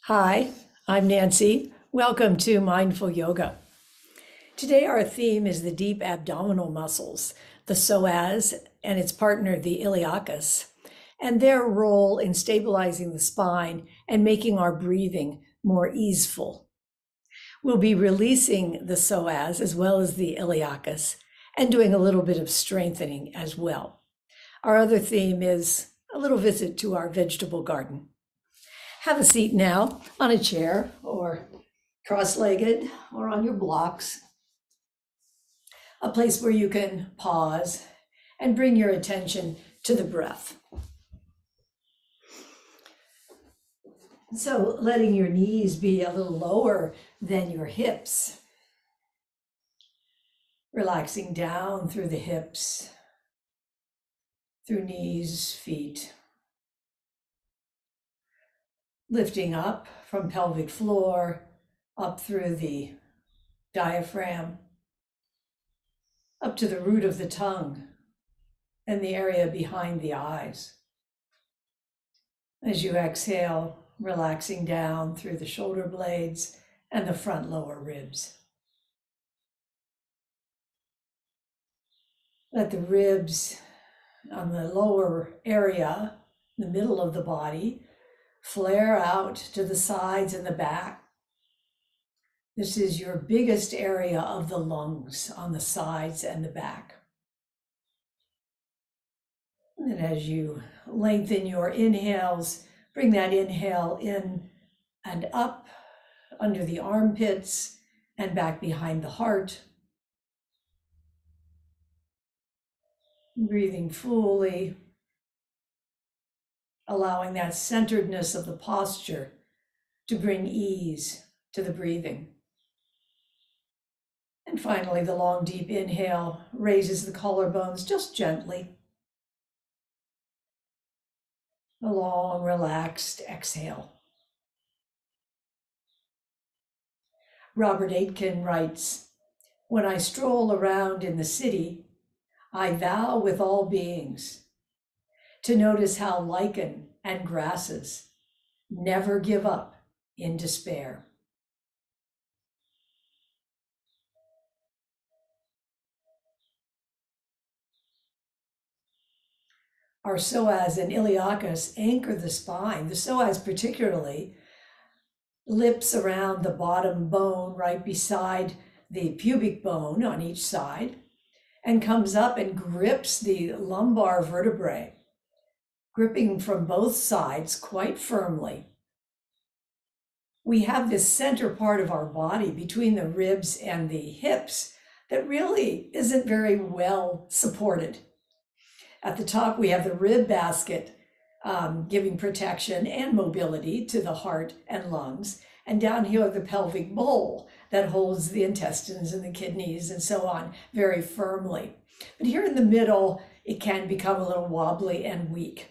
Hi, I'm Nancy. Welcome to Mindful Yoga. Today our theme is the deep abdominal muscles, the psoas and its partner, the iliacus, and their role in stabilizing the spine and making our breathing more easeful. We'll be releasing the psoas as well as the iliacus and doing a little bit of strengthening as well. Our other theme is a little visit to our vegetable garden. Have a seat now on a chair or cross-legged or on your blocks, a place where you can pause and bring your attention to the breath. So letting your knees be a little lower than your hips, relaxing down through the hips, through knees, feet. Lifting up from pelvic floor, up through the diaphragm, up to the root of the tongue and the area behind the eyes. As you exhale, relaxing down through the shoulder blades and the front lower ribs. Let the ribs on the lower area, the middle of the body, flare out to the sides and the back. This is your biggest area of the lungs on the sides and the back. And as you lengthen your inhales, bring that inhale in and up under the armpits and back behind the heart. Breathing fully, allowing that centeredness of the posture to bring ease to the breathing. And finally, the long, deep inhale raises the collarbones just gently. A long, relaxed exhale. Robert Aiken writes, "When I stroll around in the city, I vow with all beings to notice how lichen and grasses never give up in despair." Our psoas and iliacus anchor the spine. The psoas particularly lips around the bottom bone right beside the pubic bone on each side and comes up and grips the lumbar vertebrae, gripping from both sides quite firmly. We have this center part of our body between the ribs and the hips that really isn't very well supported. At the top, we have the rib basket, giving protection and mobility to the heart and lungs. And down here, the pelvic bowl that holds the intestines and the kidneys and so on very firmly. But here in the middle, it can become a little wobbly and weak.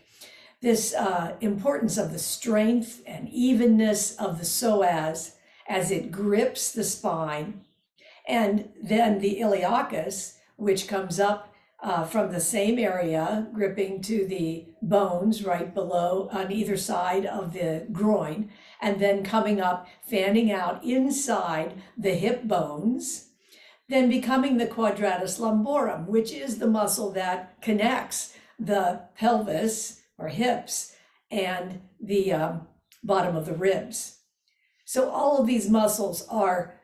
This importance of the strength and evenness of the psoas as it grips the spine, and then the iliacus, which comes up from the same area, gripping to the bones right below on either side of the groin, and then coming up, fanning out inside the hip bones, then becoming the quadratus lumborum, which is the muscle that connects the pelvis or hips and the bottom of the ribs. So all of these muscles are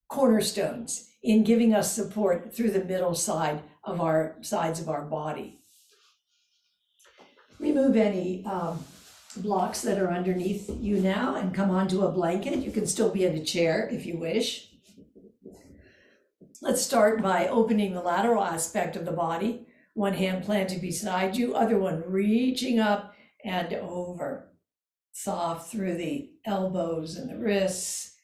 cornerstones in giving us support through the middle side of our sides of our body. Remove any blocks that are underneath you now and come onto a blanket. You can still be in a chair if you wish. Let's start by opening the lateral aspect of the body. One hand planted beside you, other one reaching up and over. Soft through the elbows and the wrists.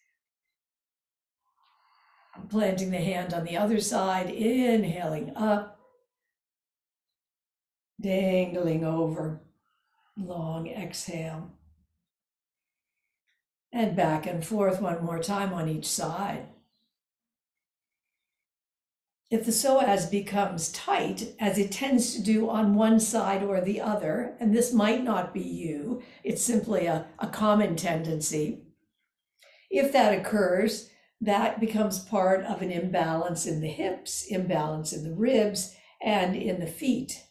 Planting the hand on the other side, inhaling up, dangling over, long exhale. And back and forth one more time on each side. If the psoas becomes tight, as it tends to do on one side or the other, and this might not be you, it's simply a common tendency, If that occurs, that becomes part of an imbalance in the hips, imbalance in the ribs, and in the feet.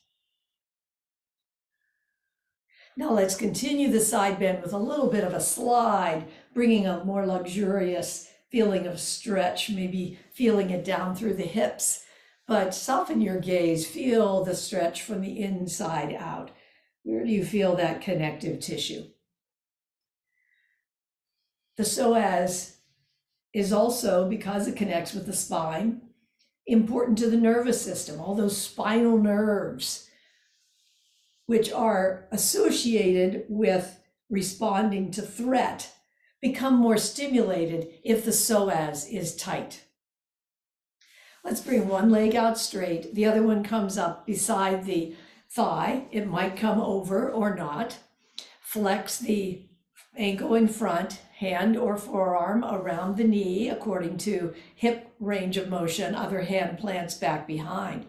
Now let's continue the side bend with a little bit of a slide, bringing a more luxurious feeling of stretch, maybe feeling it down through the hips. But soften your gaze, feel the stretch from the inside out. Where do you feel that connective tissue? The psoas is also, because it connects with the spine, important to the nervous system, all those spinal nerves, which are associated with responding to threat, become more stimulated if the psoas is tight. Let's bring one leg out straight. The other one comes up beside the thigh. It might come over or not. Flex the ankle in front, hand or forearm around the knee according to hip range of motion. Other hand plants back behind.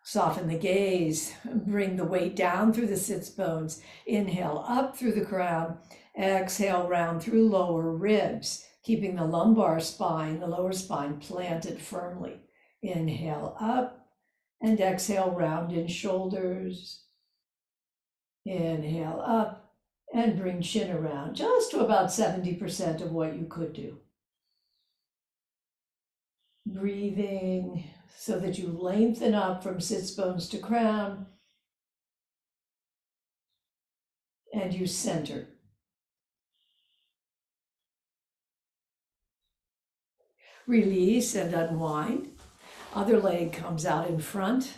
Soften the gaze. Bring the weight down through the sits bones. Inhale up through the crown. Exhale round through lower ribs, keeping the lumbar spine, the lower spine planted firmly. Inhale up and exhale round in shoulders. Inhale up and bring chin around just to about 70% of what you could do. Breathing so that you lengthen up from sits bones to crown and you center. Release and unwind. Other leg comes out in front,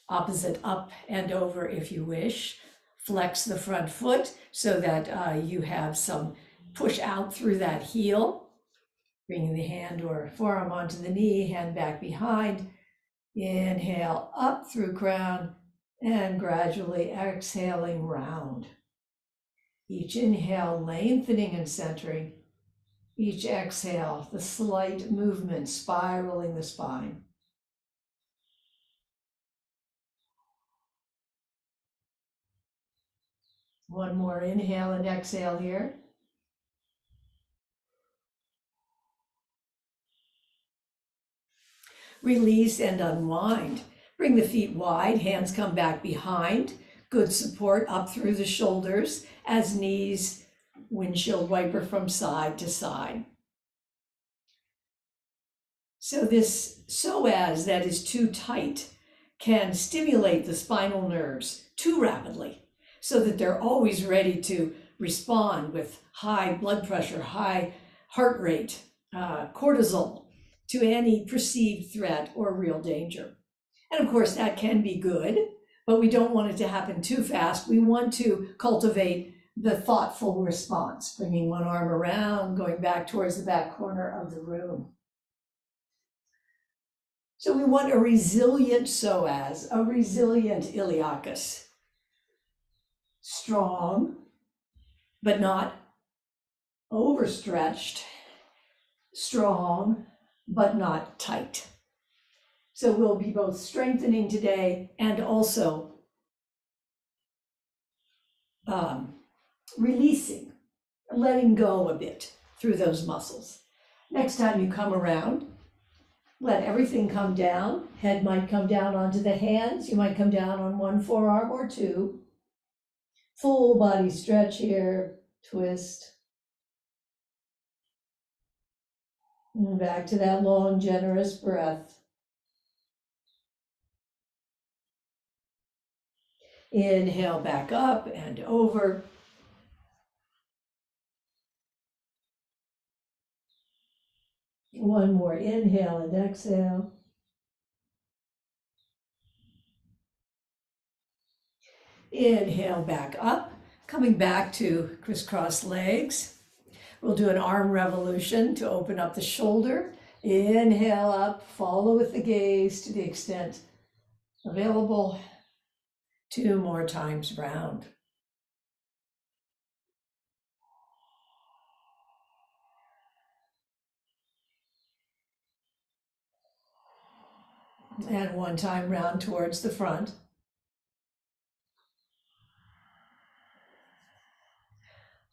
opposite up and over if you wish. Flex the front foot so that you have some push out through that heel. Bringing the hand or forearm onto the knee, hand back behind. Inhale up through crown and gradually exhaling round. Each inhale lengthening and centering. Each exhale, the slight movement spiraling the spine. One more inhale and exhale here. Release and unwind. Bring the feet wide, hands come back behind. Good support up through the shoulders as knees windshield wiper from side to side. So this psoas that is too tight can stimulate the spinal nerves too rapidly so that they're always ready to respond with high blood pressure, high heart rate, cortisol to any perceived threat or real danger. And of course that can be good, but we don't want it to happen too fast. We want to cultivate the thoughtful response, bringing one arm around, going back towards the back corner of the room. So we want a resilient psoas, a resilient iliacus. Strong, but not overstretched. Strong, but not tight. So we'll be both strengthening today and also releasing, letting go a bit through those muscles. Next time you come around, let everything come down. Head might come down onto the hands. You might come down on one forearm or two. Full body stretch here, twist. And back to that long, generous breath. Inhale back up and over. One more inhale and exhale. Inhale back up, coming back to crisscross legs. We'll do an arm revolution to open up the shoulder. Inhale up, follow with the gaze to the extent available. 2 more times round. And 1 time round towards the front.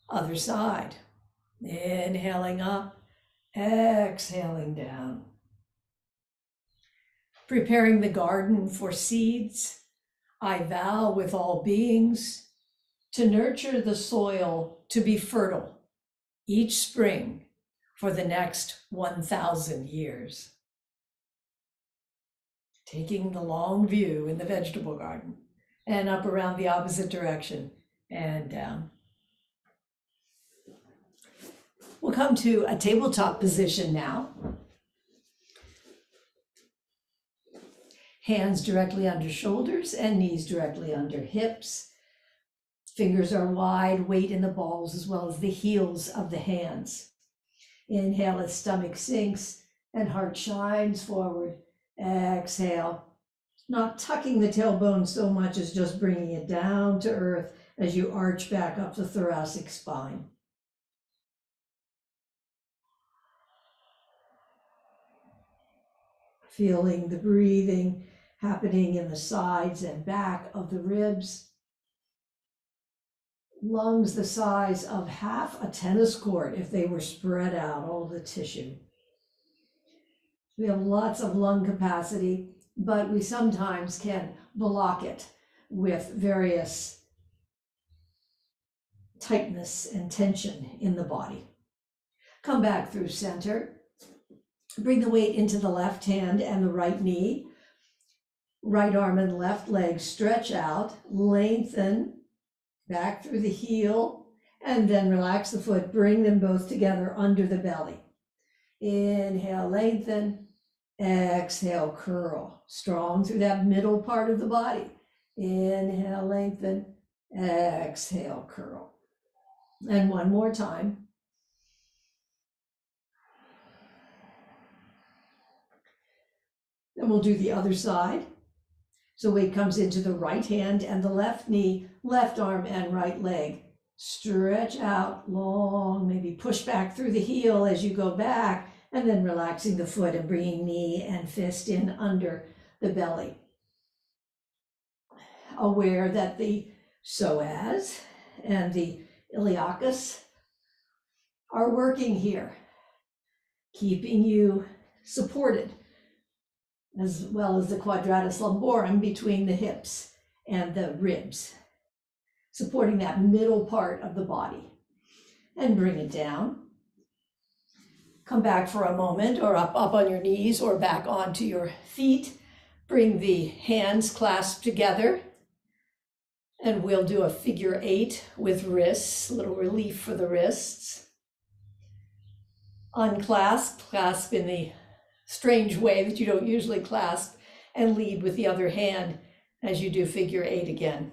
Other side. Inhaling up, exhaling down. Preparing the garden for seeds, I vow with all beings to nurture the soil to be fertile each spring for the next 1,000 years. Taking the long view in the vegetable garden and up around the opposite direction and down. We'll come to a tabletop position now. Hands directly under shoulders and knees directly under hips. Fingers are wide, weight in the balls as well as the heels of the hands. Inhale as stomach sinks and heart shines forward. Exhale, not tucking the tailbone so much as just bringing it down to earth as you arch back up the thoracic spine. Feeling the breathing happening in the sides and back of the ribs. Lungs the size of half a tennis court if they were spread out, all the tissue. We have lots of lung capacity, but we sometimes can block it with various tightness and tension in the body. Come back through center. Bring the weight into the left hand and the right knee. Right arm and left leg stretch out, lengthen back through the heel, and then relax the foot. Bring them both together under the belly. Inhale, lengthen. Exhale, curl. Strong through that middle part of the body. Inhale, lengthen. Exhale, curl. And one more time. Then we'll do the other side. So weight comes into the right hand and the left knee, left arm and right leg. Stretch out long, maybe push back through the heel as you go back, and then relaxing the foot and bringing knee and fist in under the belly. Aware that the psoas and the iliacus are working here, keeping you supported, as well as the quadratus lumborum between the hips and the ribs, supporting that middle part of the body. And bring it down. Come back for a moment, or up on your knees or back onto your feet. Bring the hands clasped together. And we'll do a figure 8 with wrists, a little relief for the wrists. Unclasp, clasp in the strange way that you don't usually clasp, and lead with the other hand as you do figure 8 again.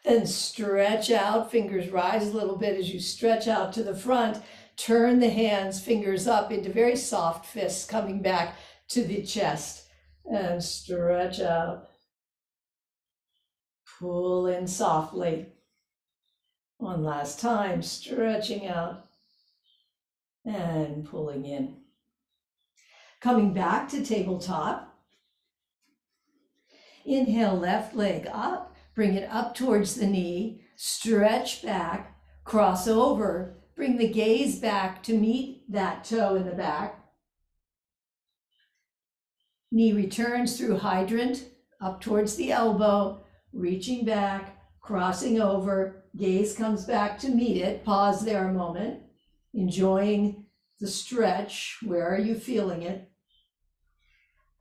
Then stretch out, fingers rise a little bit as you stretch out to the front. Turn the hands, fingers up into very soft fists, coming back to the chest, and stretch out. Pull in softly. One last time, stretching out and pulling in. Coming back to tabletop. Inhale, left leg up, bring it up towards the knee, stretch back, cross over, bring the gaze back to meet that toe in the back. Knee returns through hydrant, up towards the elbow, reaching back, crossing over, gaze comes back to meet it. Pause there a moment, enjoying the stretch. Where are you feeling it?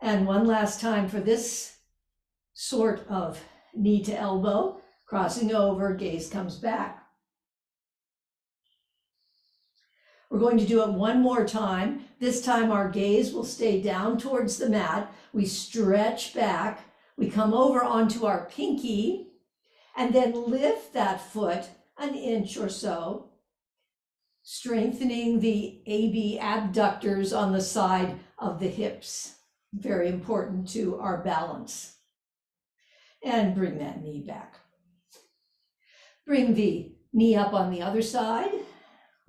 And one last time for this sort of knee to elbow, crossing over, gaze comes back. We're going to do it one more time. This time our gaze will stay down towards the mat. We stretch back. We come over onto our pinky and then lift that foot an inch or so, strengthening the AB abductors on the side of the hips. Very important to our balance. And bring that knee back. Bring the knee up on the other side.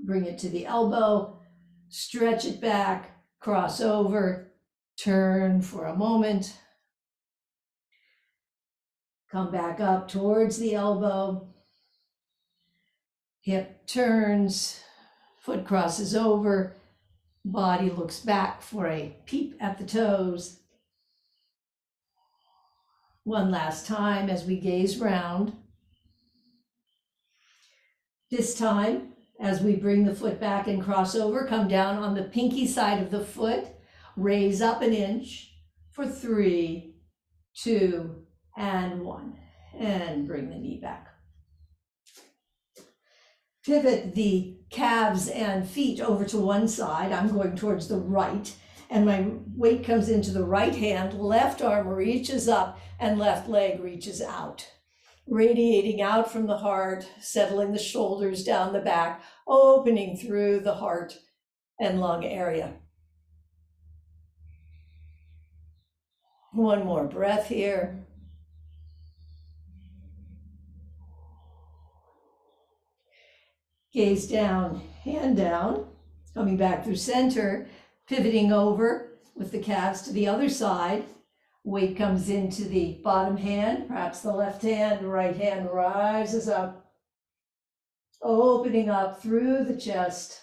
Bring it to the elbow, stretch it back, cross over, turn for a moment. Come back up towards the elbow. Hip turns, foot crosses over, body looks back for a peep at the toes. One last time as we gaze round. This time, as we bring the foot back and cross over, come down on the pinky side of the foot, raise up an inch for 3, 2, and 1, and bring the knee back. Pivot the calves and feet over to one side. I'm going towards the right, and my weight comes into the right hand, left arm reaches up, and left leg reaches out. Radiating out from the heart, settling the shoulders down the back, opening through the heart and lung area. One more breath here. Gaze down, hand down, coming back through center, pivoting over with the calves to the other side. Weight comes into the bottom hand, perhaps the left hand, right hand rises up, opening up through the chest,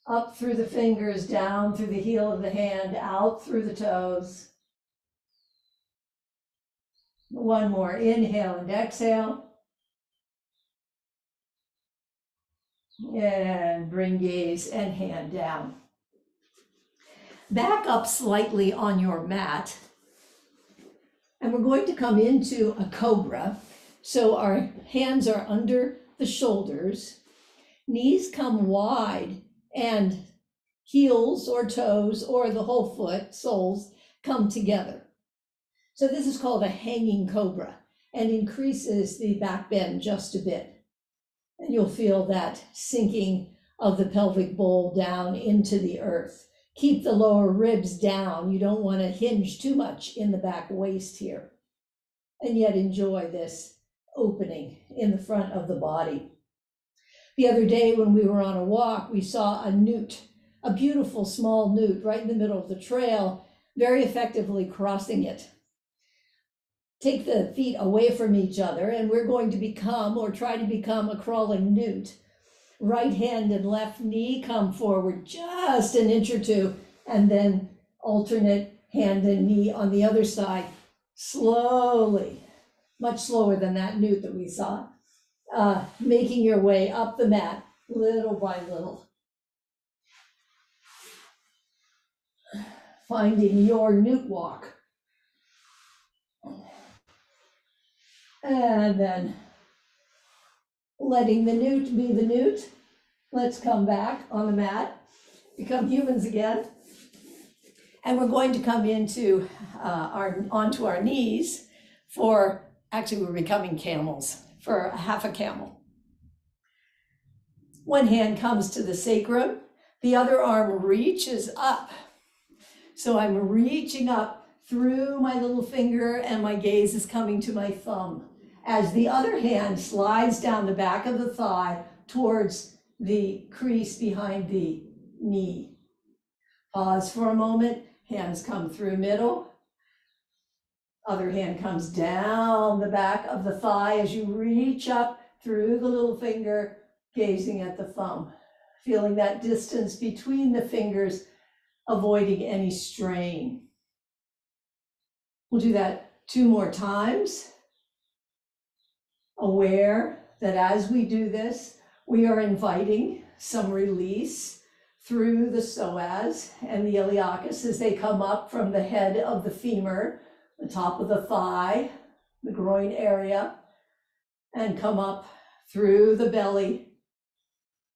up through the fingers, down through the heel of the hand, out through the toes. One more inhale and exhale. And bring gaze and hand down. Back up slightly on your mat. And we're going to come into a cobra. So our hands are under the shoulders. Knees come wide and heels or toes or the whole foot, soles, come together. So this is called a hanging cobra and increases the back bend just a bit. And you'll feel that sinking of the pelvic bowl down into the earth. Keep the lower ribs down. You don't want to hinge too much in the back waist here. And yet enjoy this opening in the front of the body. The other day when we were on a walk, we saw a newt, a beautiful small newt right in the middle of the trail, very effectively crossing it. Take the feet away from each other, and we're going to become, or try to become, a crawling newt. Right hand and left knee come forward just an inch or two, and then alternate hand and knee on the other side, slowly, much slower than that newt that we saw, making your way up the mat, little by little. Finding your newt walk. And then letting the newt be the newt. Let's come back on the mat, become humans again. And we're going to come into onto our knees for, actually we're becoming camels, for a half a camel. One hand comes to the sacrum, the other arm reaches up. So I'm reaching up through my little finger and my gaze is coming to my thumb as the other hand slides down the back of the thigh towards the crease behind the knee. Pause for a moment, hands come through middle. Other hand comes down the back of the thigh as you reach up through the little finger, gazing at the thumb, feeling that distance between the fingers, avoiding any strain. We'll do that 2 more times. Aware that as we do this, we are inviting some release through the psoas and the iliacus as they come up from the head of the femur, the top of the thigh, the groin area, and come up through the belly,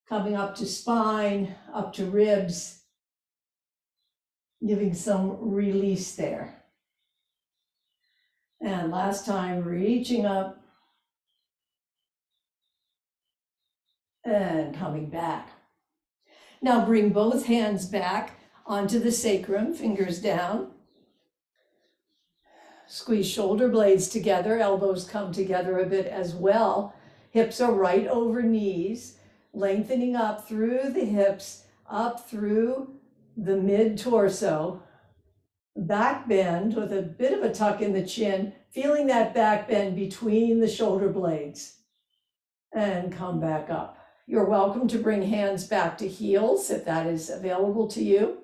coming up to spine, up to ribs, giving some release there. And last time, reaching up and coming back. Now bring both hands back onto the sacrum, fingers down. Squeeze shoulder blades together, elbows come together a bit as well. Hips are right over knees, lengthening up through the hips, up through the mid-torso, Back bend with a bit of a tuck in the chin, feeling that back bend between the shoulder blades. And come back up. You're welcome to bring hands back to heels if that is available to you.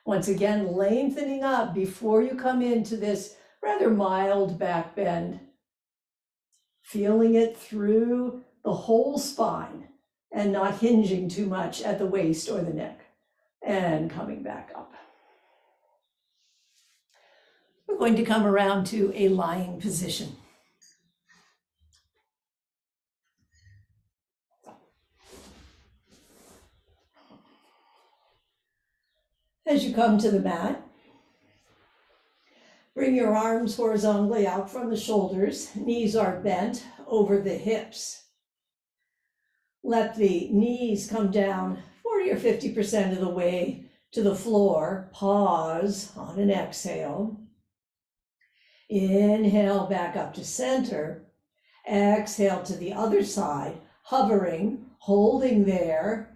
Once again, lengthening up before you come into this rather mild back bend. Feeling it through the whole spine and not hinging too much at the waist or the neck. And coming back up. We're going to come around to a lying position. As you come to the mat, bring your arms horizontally out from the shoulders. Knees are bent over the hips. Let the knees come down 40 or 50% of the way to the floor. Pause on an exhale. Inhale back up to center. Exhale to the other side, hovering, holding there.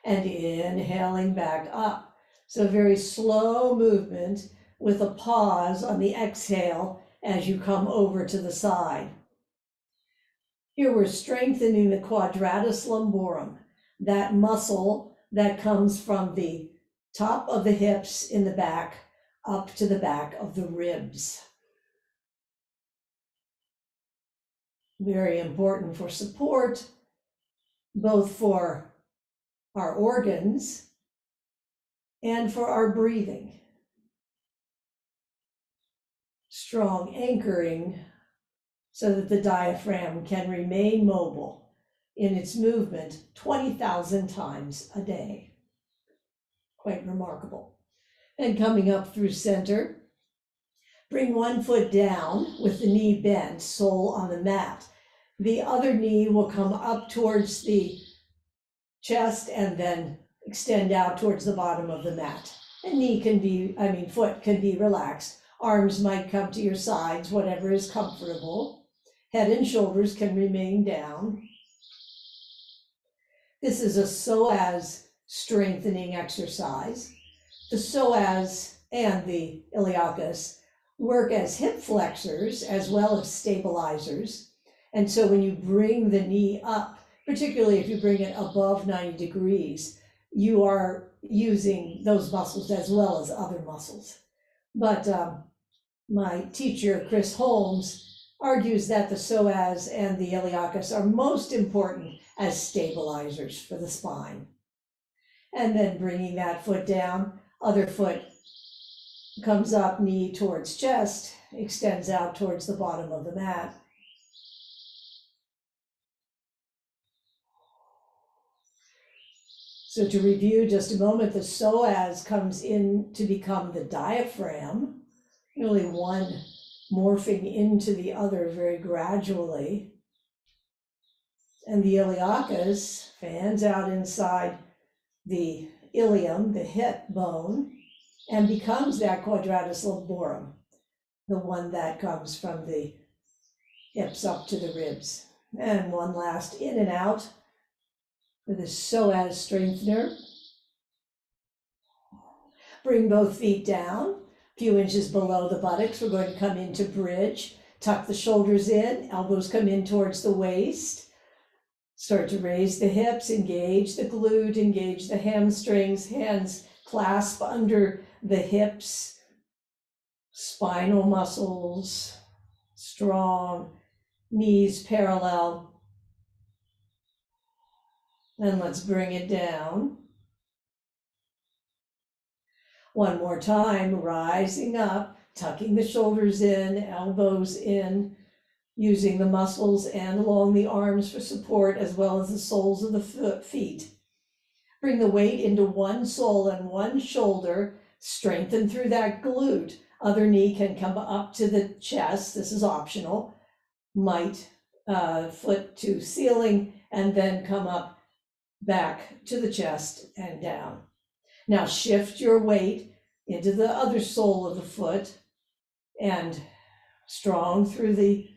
And inhaling back up. So very slow movement with a pause on the exhale as you come over to the side. Here we're strengthening the quadratus lumborum, that muscle that comes from the top of the hips in the back up to the back of the ribs. Very important for support, both for our organs and for our breathing. Strong anchoring so that the diaphragm can remain mobile in its movement 20,000 times a day. Quite remarkable. And coming up through center, bring one foot down with the knee bent, sole on the mat. The other knee will come up towards the chest and then extend out towards the bottom of the mat. And foot can be relaxed. Arms might come to your sides, whatever is comfortable. Head and shoulders can remain down. This is a psoas strengthening exercise. The psoas and the iliacus work as hip flexors as well as stabilizers. And so when you bring the knee up, particularly if you bring it above 90 degrees, you are using those muscles as well as other muscles. But my teacher, Chris Holmes, argues that the psoas and the iliacus are most important as stabilizers for the spine. And then bringing that foot down, other foot comes up, knee towards chest, extends out towards the bottom of the mat. So to review just a moment, the psoas comes in to become the diaphragm, really one morphing into the other very gradually. And the iliacus fans out inside the ilium, the hip bone, and becomes that quadratus lumborum, the one that comes from the hips up to the ribs. And one last in and out with a psoas strengthener. Bring both feet down, a few inches below the buttocks. We're going to come into bridge. Tuck the shoulders in, elbows come in towards the waist. Start to raise the hips, engage the glute, engage the hamstrings, hands clasp under the hips, spinal muscles, strong, knees parallel. And let's bring it down. One more time, rising up, tucking the shoulders in, elbows in, using the muscles and along the arms for support as well as the soles of the feet. Bring the weight into one sole and one shoulder, strengthen through that glute. Other knee can come up to the chest, this is optional. Might foot to ceiling and then come up back to the chest and down. Now shift your weight into the other sole of the foot and strong through the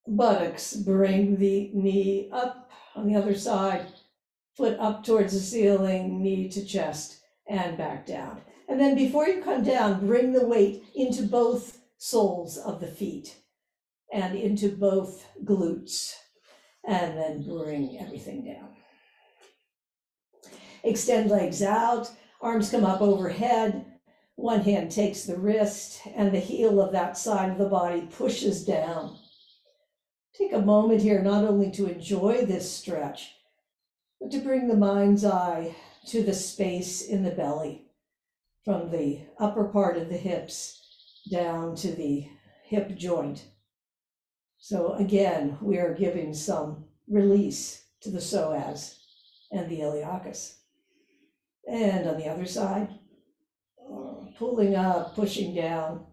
buttocks. Bring the knee up on the other side, foot up towards the ceiling, knee to chest, and back down. And then before you come down, bring the weight into both soles of the feet and into both glutes, and then bring everything down. Extend legs out, arms come up overhead. One hand takes the wrist and the heel of that side of the body pushes down. Take a moment here not only to enjoy this stretch, but to bring the mind's eye to the space in the belly, from the upper part of the hips down to the hip joint. So again, we are giving some release to the psoas and the iliacus. And on the other side, pulling up, pushing down,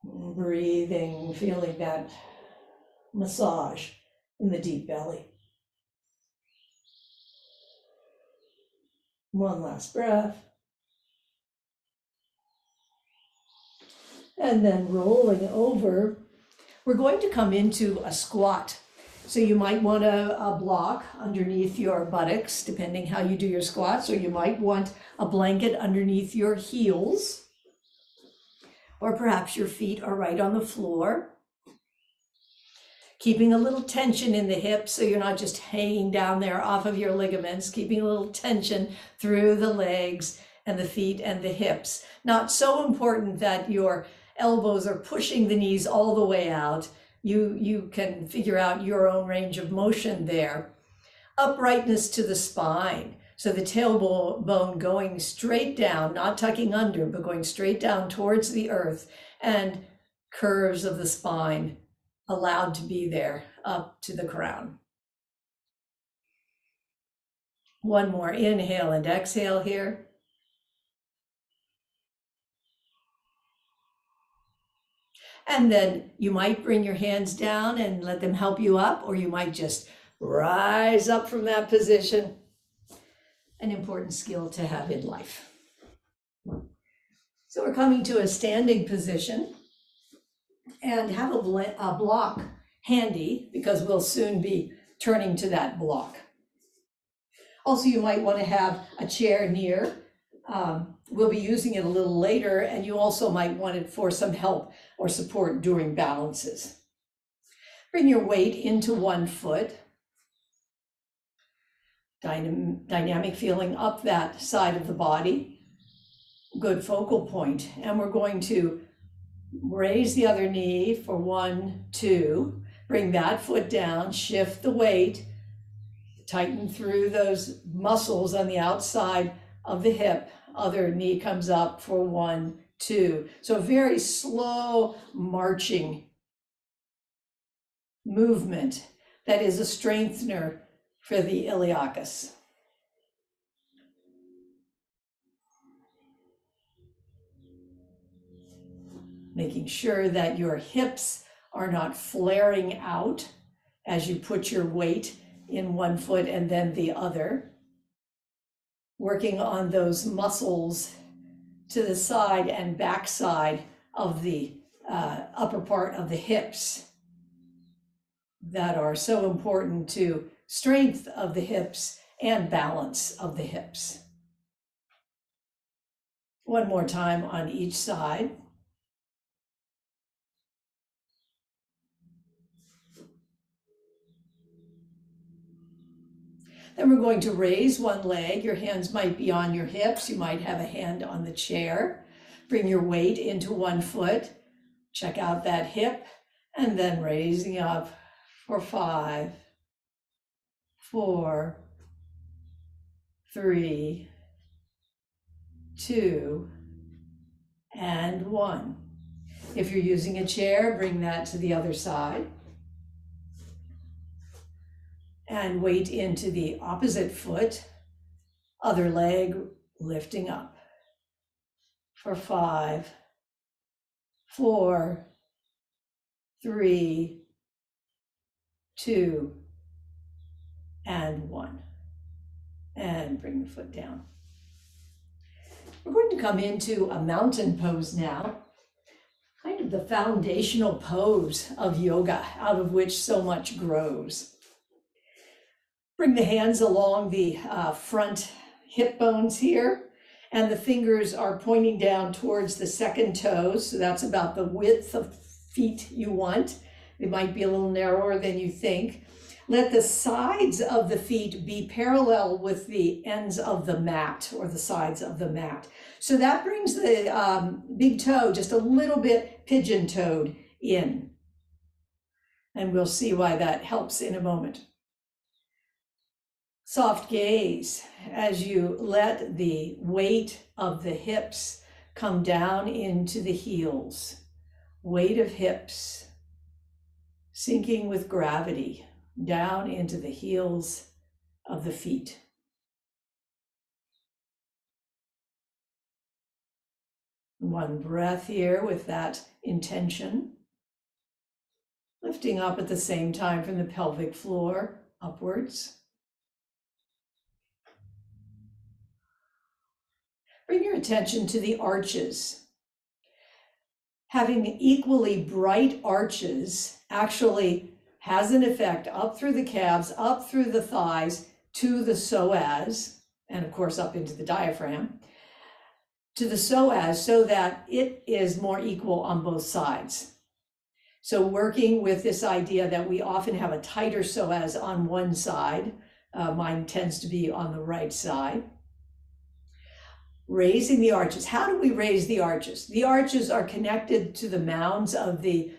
breathing, feeling that massage in the deep belly. One last breath. And then rolling over, we're going to come into a squat. So you might want a block underneath your buttocks, depending how you do your squats, or you might want a blanket underneath your heels, or perhaps your feet are right on the floor. Keeping a little tension in the hips so you're not just hanging down there off of your ligaments, keeping a little tension through the legs and the feet and the hips. Not so important that your elbows are pushing the knees all the way out. You can figure out your own range of motion there. Uprightness to the spine. So the tailbone going straight down, not tucking under, but going straight down towards the earth, and curves of the spine allowed to be there up to the crown. One more inhale and exhale here. And then you might bring your hands down and let them help you up, or you might just rise up from that position. An important skill to have in life. So we're coming to a standing position, and have a block handy because we'll soon be turning to that block. Also, you might want to have a chair near. We'll be using it a little later, and you also might want it for some help or support during balances. Bring your weight into one foot. Dynamic feeling up that side of the body. Good focal point. And we're going to raise the other knee for 1, 2. Bring that foot down, shift the weight, tighten through those muscles on the outside of the hip. Other knee comes up for 1, 2. So a very slow marching movement that is a strengthener for the iliacus. Making sure that your hips are not flaring out as you put your weight in one foot and then the other. Working on those muscles to the side and back side of the upper part of the hips that are so important to strength of the hips and balance of the hips. One more time on each side. Then we're going to raise one leg. Your hands might be on your hips. You might have a hand on the chair. Bring your weight into one foot. Check out that hip, and then raising up for 5, 4, 3, 2, and 1. If you're using a chair, bring that to the other side. And weight into the opposite foot, other leg lifting up for 5, 4, 3, 2, and 1. And bring the foot down. We're going to come into a mountain pose now, kind of the foundational pose of yoga, out of which so much grows. Bring the hands along the front hip bones here, and the fingers are pointing down towards the second toes. So that's about the width of feet you want. It might be a little narrower than you think. Let the sides of the feet be parallel with the ends of the mat or the sides of the mat. So that brings the big toe just a little bit pigeon-toed in. And we'll see why that helps in a moment. Soft gaze as you let the weight of the hips come down into the heels. Weight of hips sinking with gravity down into the heels of the feet. One breath here with that intention. Lifting up at the same time from the pelvic floor upwards. Bring your attention to the arches. Having equally bright arches actually has an effect up through the calves, up through the thighs, to the psoas, and of course up into the diaphragm, to the psoas, so that it is more equal on both sides. So working with this idea that we often have a tighter psoas on one side, mine tends to be on the right side. Raising the arches. How do we raise the arches? The arches are connected to the mounds of the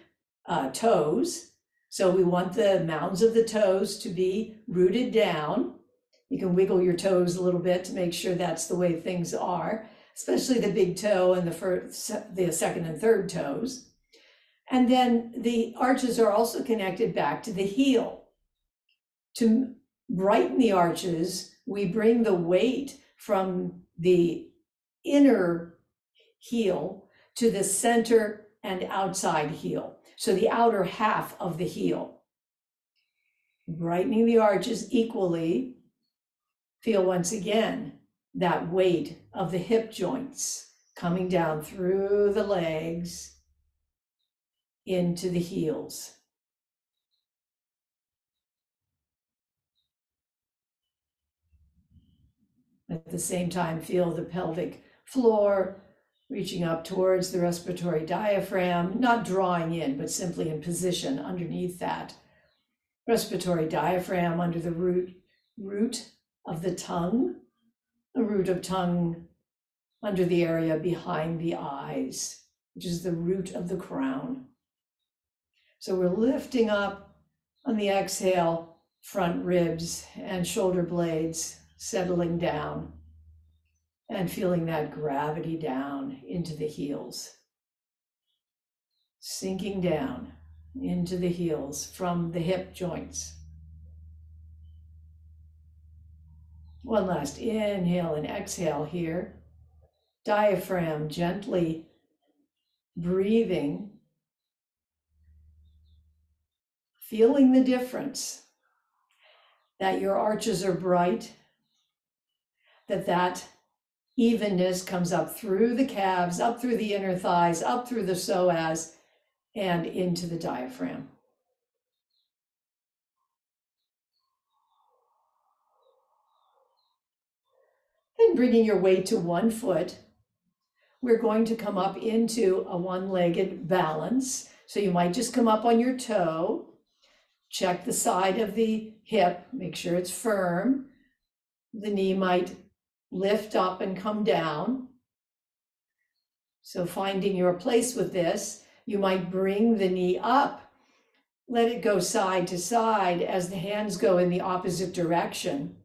toes. So we want the mounds of the toes to be rooted down. You can wiggle your toes a little bit to make sure that's the way things are, especially the big toe and the second and third toes. And then the arches are also connected back to the heel. To brighten the arches, we bring the weight from the inner heel to the center and outside heel. So the outer half of the heel. Brightening the arches equally. Feel once again that weight of the hip joints coming down through the legs into the heels. At the same time, feel the pelvic floor reaching up towards the respiratory diaphragm, not drawing in, but simply in position underneath that. Respiratory diaphragm under the root of the tongue, the root of tongue under the area behind the eyes, which is the root of the crown. So we're lifting up on the exhale, front ribs and shoulder blades settling down and feeling that gravity down into the heels. Sinking down into the heels from the hip joints. One last inhale and exhale here. Diaphragm gently breathing. Feeling the difference, that your arches are bright, that evenness comes up through the calves, up through the inner thighs, up through the psoas, and into the diaphragm. Then bringing your weight to one foot, we're going to come up into a one-legged balance. So you might just come up on your toe, check the side of the hip, make sure it's firm. The knee might lift up and come down. So finding your place with this, you might bring the knee up, let it go side to side as the hands go in the opposite direction.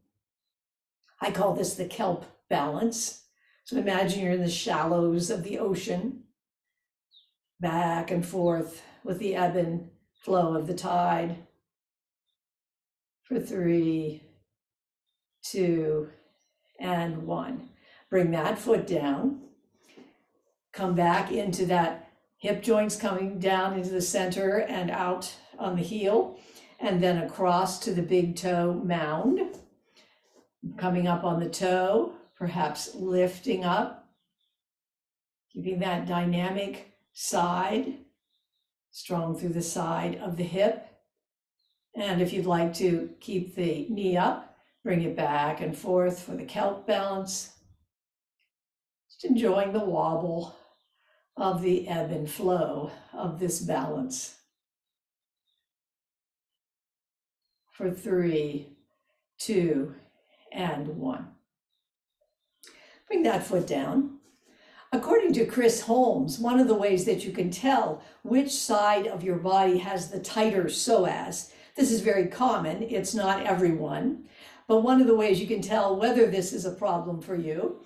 I call this the kelp balance. So imagine you're in the shallows of the ocean, back and forth with the ebb and flow of the tide. For 3, 2, and 1. Bring that foot down. Come back into that hip joints coming down into the center and out on the heel, and then across to the big toe mound. Coming up on the toe, perhaps lifting up, keeping that dynamic side, strong through the side of the hip. And if you'd like to keep the knee up, Bring it back and forth for the kelp balance. Just enjoying the wobble of the ebb and flow of this balance. For 3, 2, and 1. Bring that foot down. According to Chris Holmes, one of the ways that you can tell which side of your body has the tighter psoas, this is very common, it's not everyone, but one of the ways you can tell whether this is a problem for you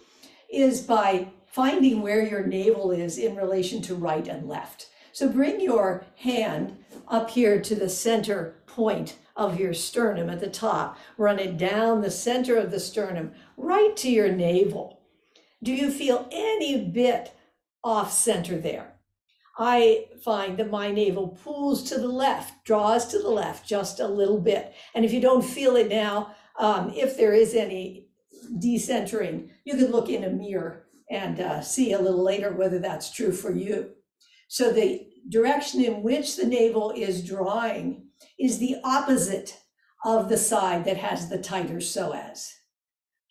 is by finding where your navel is in relation to right and left. So bring your hand up here to the center point of your sternum at the top. Run it down the center of the sternum, right to your navel. Do you feel any bit off center there? I find that my navel pulls to the left, draws to the left just a little bit. And if you don't feel it now, if there is any decentering, you can look in a mirror and see a little later whether that's true for you. So the direction in which the navel is drawing is the opposite of the side that has the tighter psoas.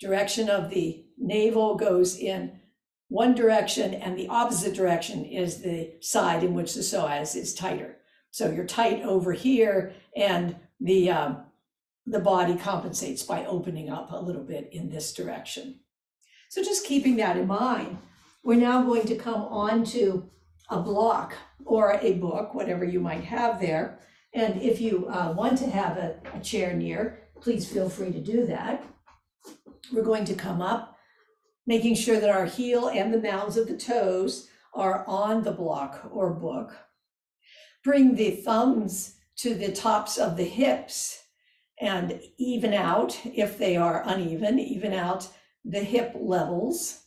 Direction of the navel goes in one direction, and the opposite direction is the side in which the psoas is tighter. So you're tight over here, and the body compensates by opening up a little bit in this direction. So just keeping that in mind, we're now going to come on to a block or a book, whatever you might have there. And if you want to have a chair near, please feel free to do that. We're going to come up, making sure that our heel and the mounds of the toes are on the block or book. Bring the thumbs to the tops of the hips and even out, if they are uneven, even out the hip levels.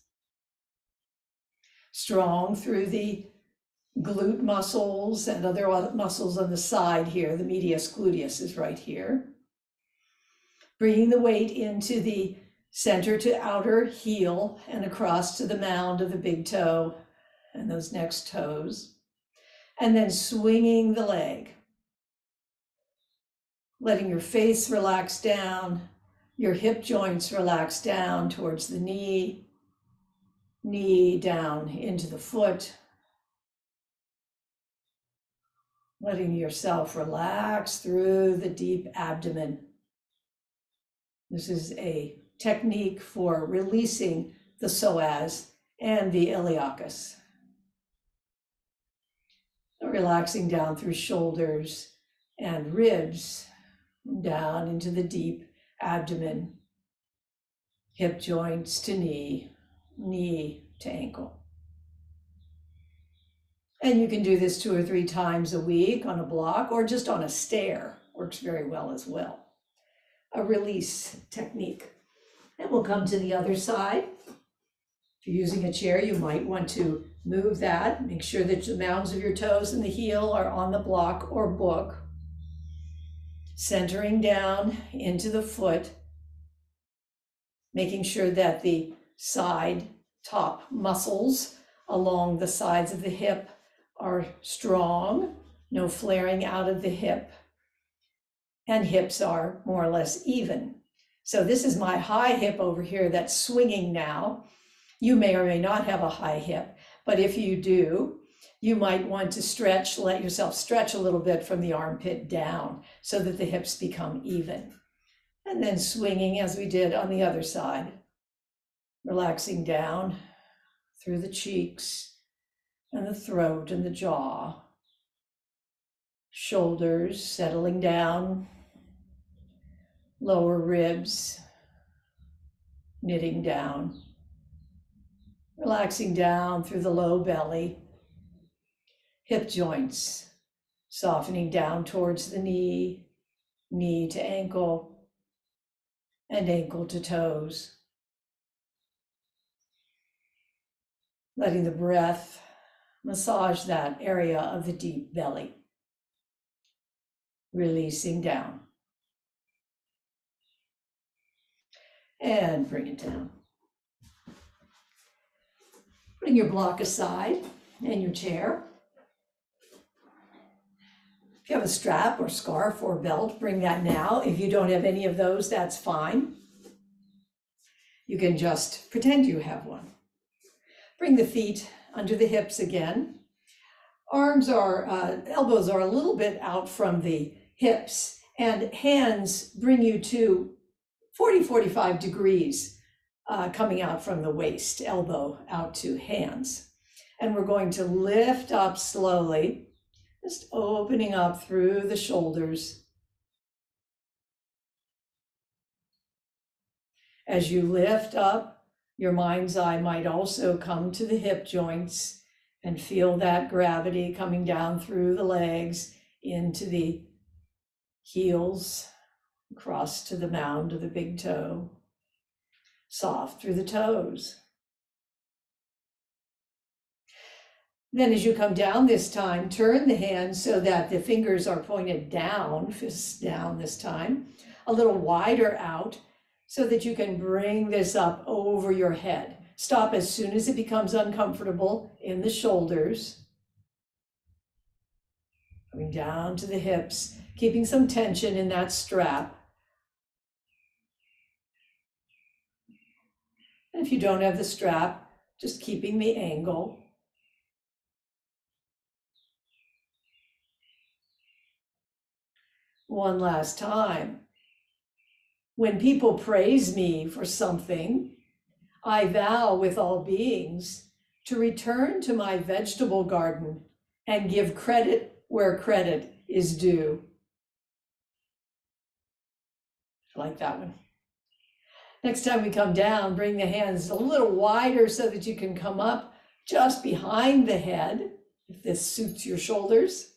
Strong through the glute muscles and other muscles on the side here. The medius gluteus is right here. Bringing the weight into the center to outer heel and across to the mound of the big toe and those next toes. And then swinging the leg. Letting your face relax down, your hip joints relax down towards the knee, knee down into the foot. Letting yourself relax through the deep abdomen. This is a technique for releasing the psoas and the iliacus. Relaxing down through shoulders and ribs, down into the deep abdomen, hip joints to knee, knee to ankle. And you can do this 2 or 3 times a week on a block or just on a stair. Works very well as well. A release technique. And we'll come to the other side. If you're using a chair, you might want to move that. Make sure that the mounds of your toes and the heel are on the block or book. Centering down into the foot. Making sure that the side top muscles along the sides of the hip are strong, no flaring out of the hip, and hips are more or less even. So this is my high hip over here that's swinging now. You may or may not have a high hip, but if you do, you might want to stretch, let yourself stretch a little bit from the armpit down so that the hips become even. And then swinging as we did on the other side, relaxing down through the cheeks and the throat and the jaw, shoulders settling down, lower ribs knitting down, relaxing down through the low belly, hip joints softening down towards the knee, knee to ankle, and ankle to toes. Letting the breath massage that area of the deep belly. Releasing down. And bring it down. Putting your block aside and your chair. If you have a strap or scarf or belt, bring that now. If you don't have any of those, that's fine. You can just pretend you have one. Bring the feet under the hips again. Elbows are a little bit out from the hips, and hands bring you to 45 degrees coming out from the waist, elbow out to hands. And we're going to lift up slowly, just opening up through the shoulders. As you lift up, your mind's eye might also come to the hip joints and feel that gravity coming down through the legs into the heels, across to the mound of the big toe, soft through the toes. Then as you come down this time, turn the hands so that the fingers are pointed down, fists down this time, a little wider out so that you can bring this up over your head. Stop as soon as it becomes uncomfortable in the shoulders. Coming down to the hips, keeping some tension in that strap. And if you don't have the strap, just keeping the angle. One last time. When people praise me for something, I vow with all beings to return to my vegetable garden and give credit where credit is due. I like that one. Next time we come down, bring the hands a little wider so that you can come up just behind the head, if this suits your shoulders.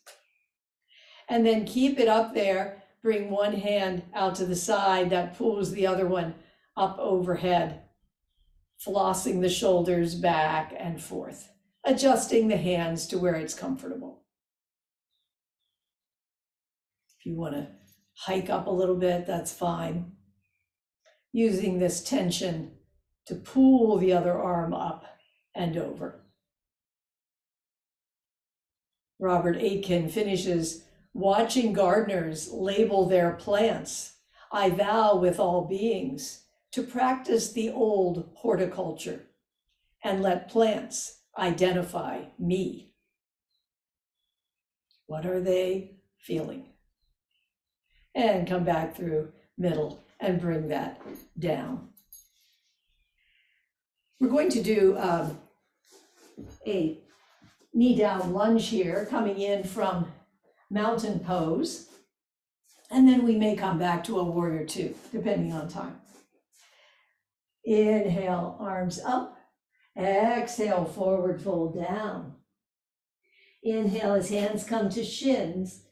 And then keep it up there. Bring one hand out to the side that pulls the other one up overhead, flossing the shoulders back and forth, adjusting the hands to where it's comfortable. If you want to hike up a little bit, that's fine. Using this tension to pull the other arm up and over. Robert Aiken finishes, watching gardeners label their plants, I vow with all beings to practice the old horticulture and let plants identify me. What are they feeling? And come back through middle and bring that down. We're going to do a knee down lunge here, coming in from mountain pose. And then we may come back to a warrior two, depending on time. Inhale, arms up. Exhale, forward fold down. Inhale as hands come to shins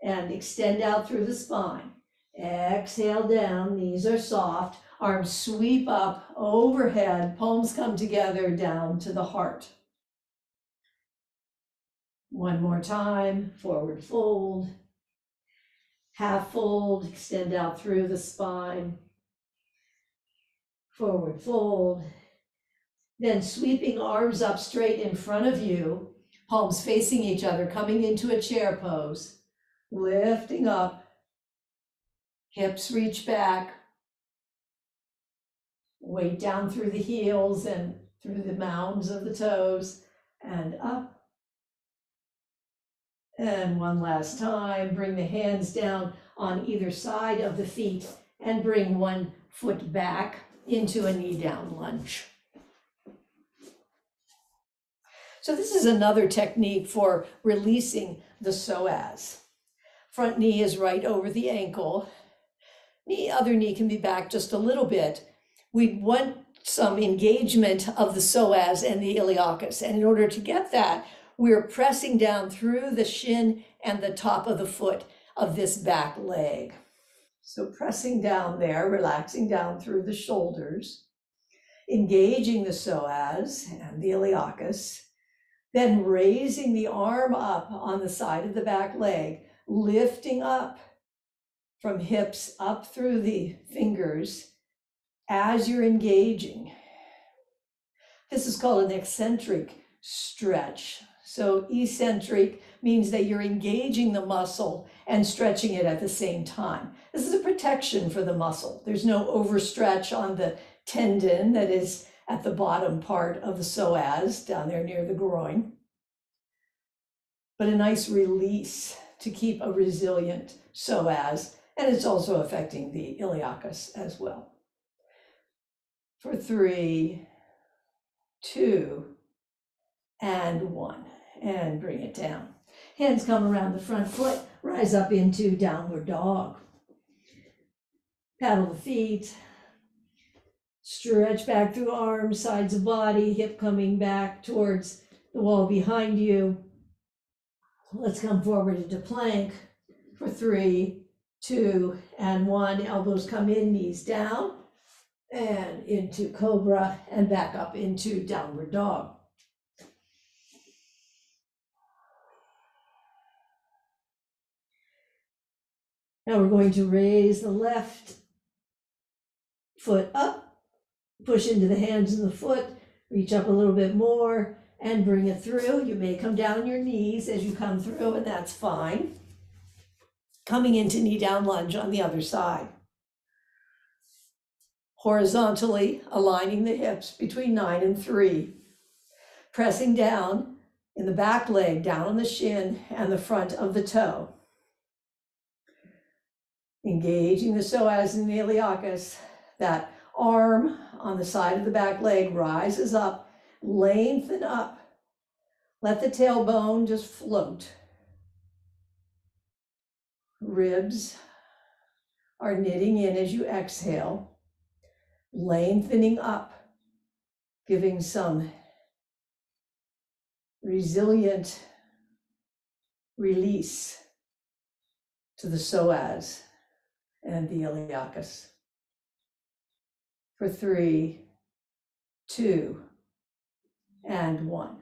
and extend out through the spine. Exhale down, knees are soft, arms sweep up overhead, palms come together down to the heart. One more time, forward fold, half fold, extend out through the spine, forward fold, then sweeping arms up straight in front of you, palms facing each other, coming into a chair pose, lifting up. Hips reach back, weight down through the heels and through the mounds of the toes, and up. And one last time, bring the hands down on either side of the feet and bring one foot back into a knee down lunge. So this is another technique for releasing the psoas. Front knee is right over the ankle. Other knee can be back just a little bit. We want some engagement of the psoas and the iliacus. And in order to get that, we're pressing down through the shin and the top of the foot of this back leg. So pressing down there, relaxing down through the shoulders, engaging the psoas and the iliacus, then raising the arm up on the side of the back leg, lifting up from hips up through the fingers as you're engaging. This is called an eccentric stretch. So eccentric means that you're engaging the muscle and stretching it at the same time. This is a protection for the muscle. There's no overstretch on the tendon that is at the bottom part of the psoas, down there near the groin. But a nice release to keep a resilient psoas, and it's also affecting the iliacus as well. For 3, 2, and 1, and bring it down. Hands come around the front foot, rise up into downward dog. Paddle the feet, stretch back through arms, sides of body, hip coming back towards the wall behind you. Let's come forward into plank for 3, 2, and 1. Elbows come in, knees down, and into cobra, and back up into downward dog. Now we're going to raise the left foot up, push into the hands and the foot, reach up a little bit more, and bring it through. You may come down on your knees as you come through, and that's fine. Coming into knee down lunge on the other side. Horizontally aligning the hips between 9 and 3. Pressing down in the back leg, down on the shin and the front of the toe. Engaging the psoas and the iliacus. That arm on the side of the back leg rises up, lengthen up. Let the tailbone just float. Ribs are knitting in as you exhale, lengthening up, giving some resilient release to the psoas and the iliacus. For 3, 2, and 1.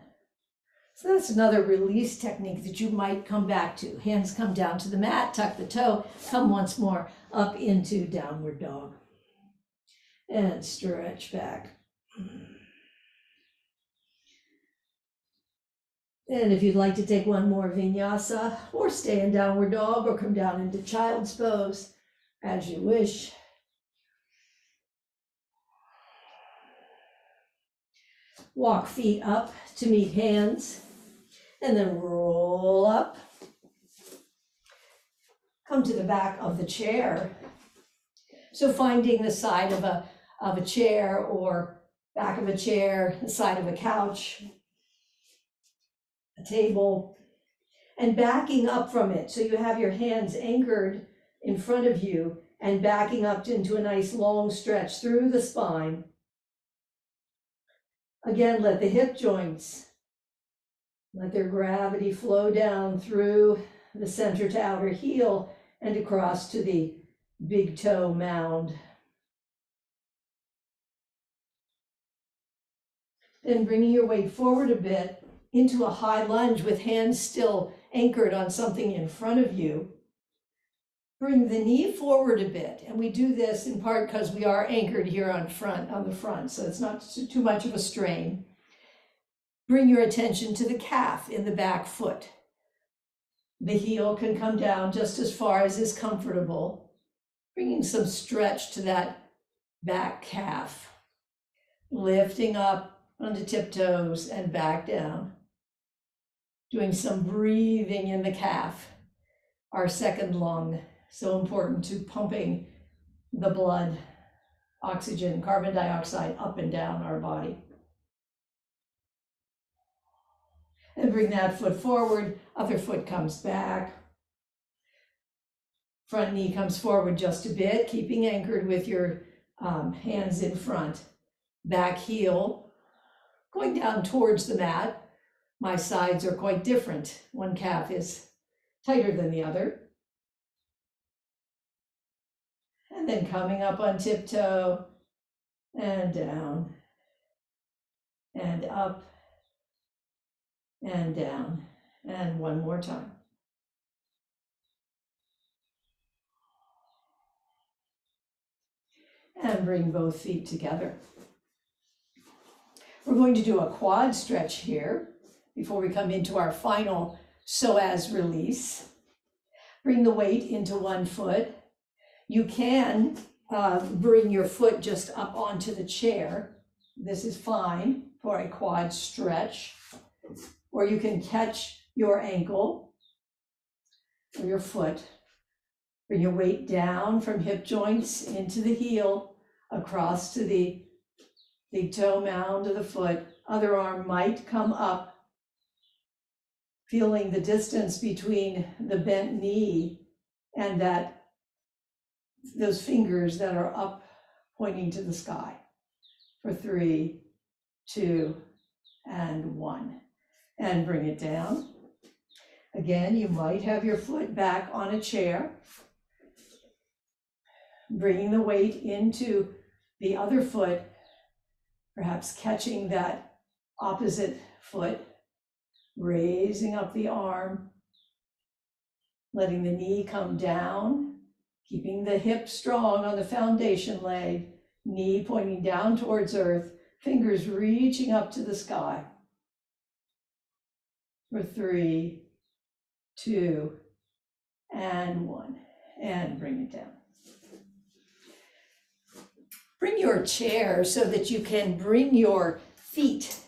So that's another release technique that you might come back to. Hands come down to the mat, tuck the toe, come once more up into downward dog. And stretch back. And if you'd like to take one more vinyasa, or stay in downward dog, or come down into child's pose, as you wish. Walk feet up to meet hands, and then roll up. Come to the back of the chair. So finding the side of a chair, or back of a chair, the side of a couch, a table, and backing up from it. So you have your hands anchored in front of you and backing up into a nice long stretch through the spine. Again, let the hip joints, let their gravity flow down through the center to outer heel and across to the big toe mound. Then bringing your weight forward a bit into a high lunge with hands still anchored on something in front of you. Bring the knee forward a bit, and we do this in part because we are anchored here on the front, so it's not too much of a strain. Bring your attention to the calf in the back foot. The heel can come down just as far as is comfortable, bringing some stretch to that back calf, lifting up onto tiptoes and back down. Doing some breathing in the calf, our second lung. So important to pumping the blood, oxygen, carbon dioxide up and down our body. And bring that foot forward, other foot comes back. Front knee comes forward just a bit, keeping anchored with your hands in front. Back heel, going down towards the mat. My sides are quite different. One calf is tighter than the other. And then coming up on tiptoe, and down, and up, and down, and one more time. And bring both feet together. We're going to do a quad stretch here before we come into our final psoas release. Bring the weight into one foot. You can bring your foot just up onto the chair. This is fine for a quad stretch. Or you can catch your ankle or your foot. Bring your weight down from hip joints into the heel, across to the big toe mound of the foot. Other arm might come up, feeling the distance between the bent knee and those fingers that are up pointing to the sky. For 3, 2, and 1. And bring it down. Again, you might have your foot back on a chair. Bringing the weight into the other foot, perhaps catching that opposite foot, raising up the arm, letting the knee come down, keeping the hip strong on the foundation leg, knee pointing down towards earth, fingers reaching up to the sky. For 3, 2, and 1. And bring it down. Bring your chair so that you can bring your feet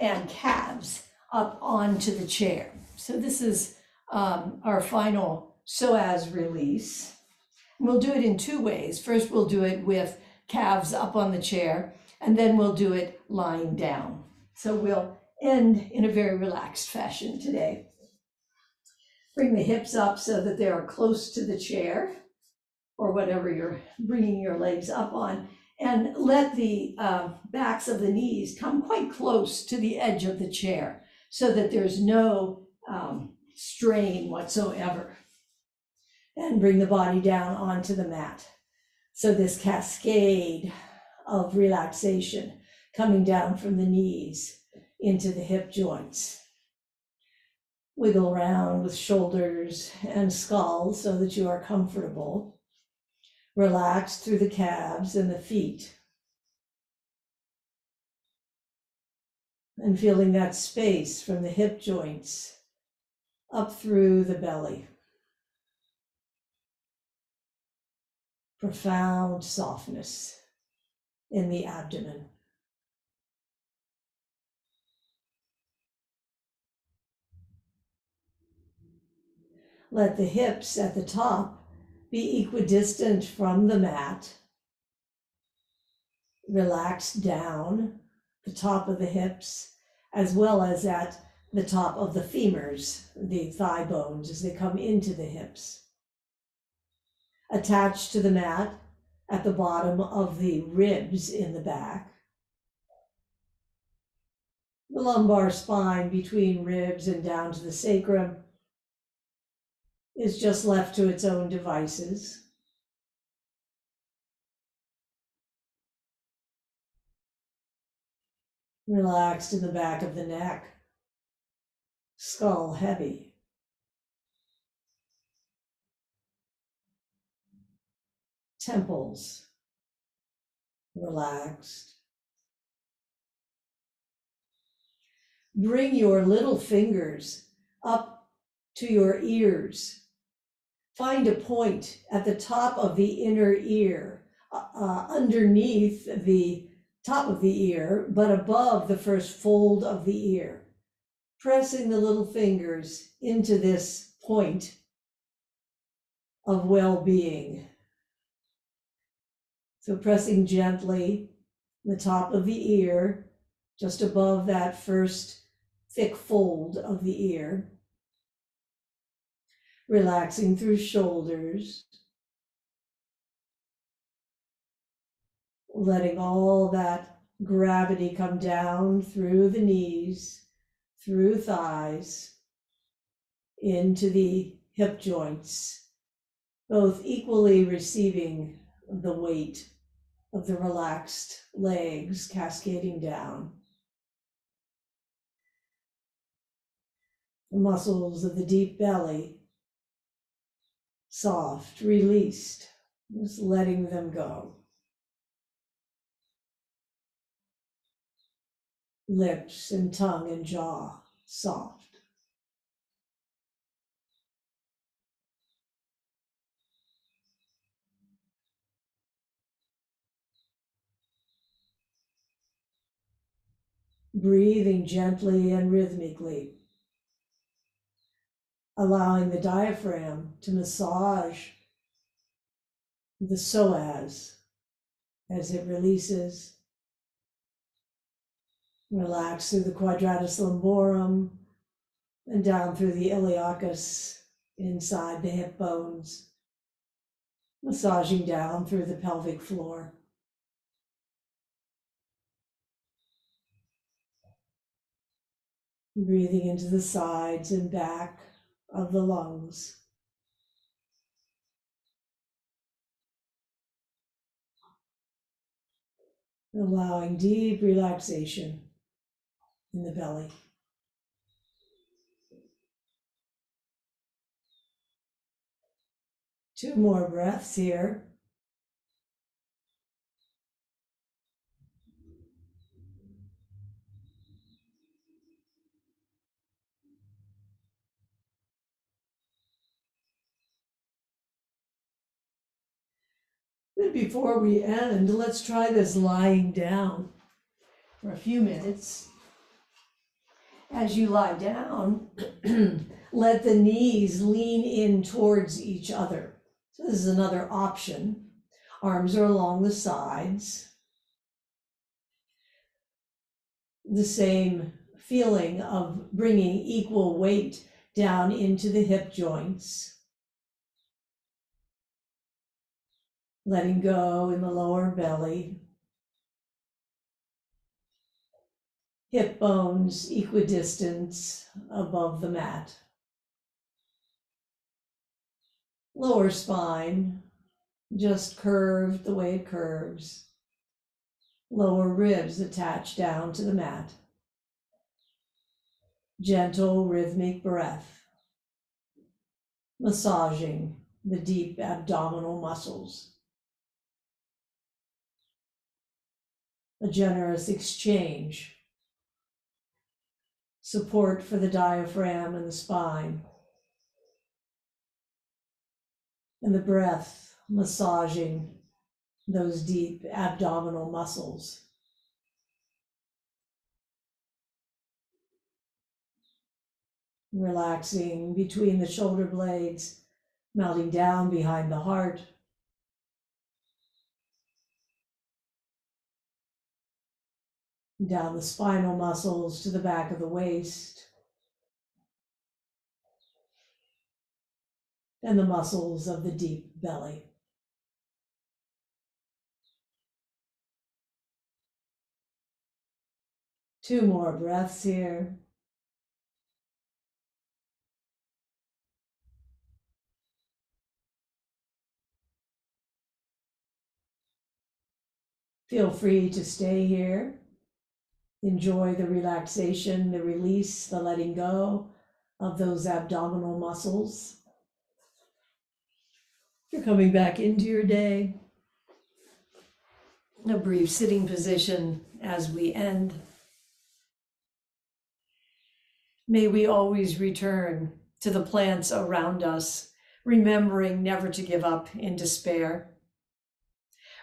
and calves up onto the chair. So this is our final psoas release. We'll do it in 2 ways. First, we'll do it with calves up on the chair, and then we'll do it lying down. So we'll end in a very relaxed fashion today. Bring the hips up so that they are close to the chair, or whatever you're bringing your legs up on, and let the backs of the knees come quite close to the edge of the chair so that there's no strain whatsoever. And bring the body down onto the mat. So this cascade of relaxation coming down from the knees into the hip joints. Wiggle around with shoulders and skull so that you are comfortable. Relax through the calves and the feet. And feeling that space from the hip joints up through the belly. Profound softness in the abdomen. Let the hips at the top be equidistant from the mat. Relax down the top of the hips, as well as at the top of the femurs, the thigh bones, as they come into the hips. Attached to the mat at the bottom of the ribs in the back. The lumbar spine between ribs and down to the sacrum is just left to its own devices. Relaxed in the back of the neck, skull heavy. Temples relaxed. Bring your little fingers up to your ears. Find a point at the top of the inner ear, underneath the top of the ear, but above the first fold of the ear. Pressing the little fingers into this point of well-being. So pressing gently the top of the ear, just above that first thick fold of the ear. Relaxing through shoulders. Letting all that gravity come down through the knees, through thighs, into the hip joints, both equally receiving the weight of the relaxed legs cascading down. The muscles of the deep belly, soft, released, just letting them go. Lips and tongue and jaw, soft. breathing gently and rhythmically, allowing the diaphragm to massage the psoas as it releases. Relax through the quadratus lumborum and down through the iliacus inside the hip bones, massaging down through the pelvic floor. Breathing into the sides and back of the lungs. Allowing deep relaxation in the belly. Two more breaths here. Before we end, let's try this lying down for a few minutes. As you lie down, let the knees lean in towards each other. So this is another option. Arms are along the sides. The same feeling of bringing equal weight down into the hip joints. Letting go in the lower belly. Hip bones equidistant above the mat. Lower spine just curved the way it curves. Lower ribs attached down to the mat. Gentle rhythmic breath. Massaging the deep abdominal muscles. A generous exchange. Support for the diaphragm and the spine. And the breath massaging those deep abdominal muscles. Relaxing between the shoulder blades, melting down behind the heart. Down the spinal muscles to the back of the waist. And the muscles of the deep belly. Two more breaths here. Feel free to stay here. Enjoy the relaxation, the release, the letting go of those abdominal muscles. You're coming back into your day. A brief sitting position as we end. May we always return to the plants around us, remembering never to give up in despair.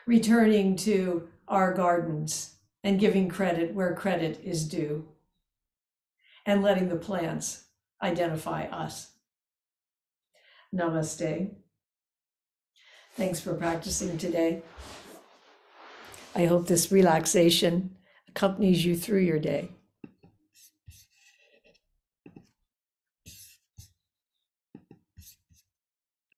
Returning to our gardens and giving credit where credit is due. And letting the plants identify us. Namaste. Thanks for practicing today. I hope this relaxation accompanies you through your day.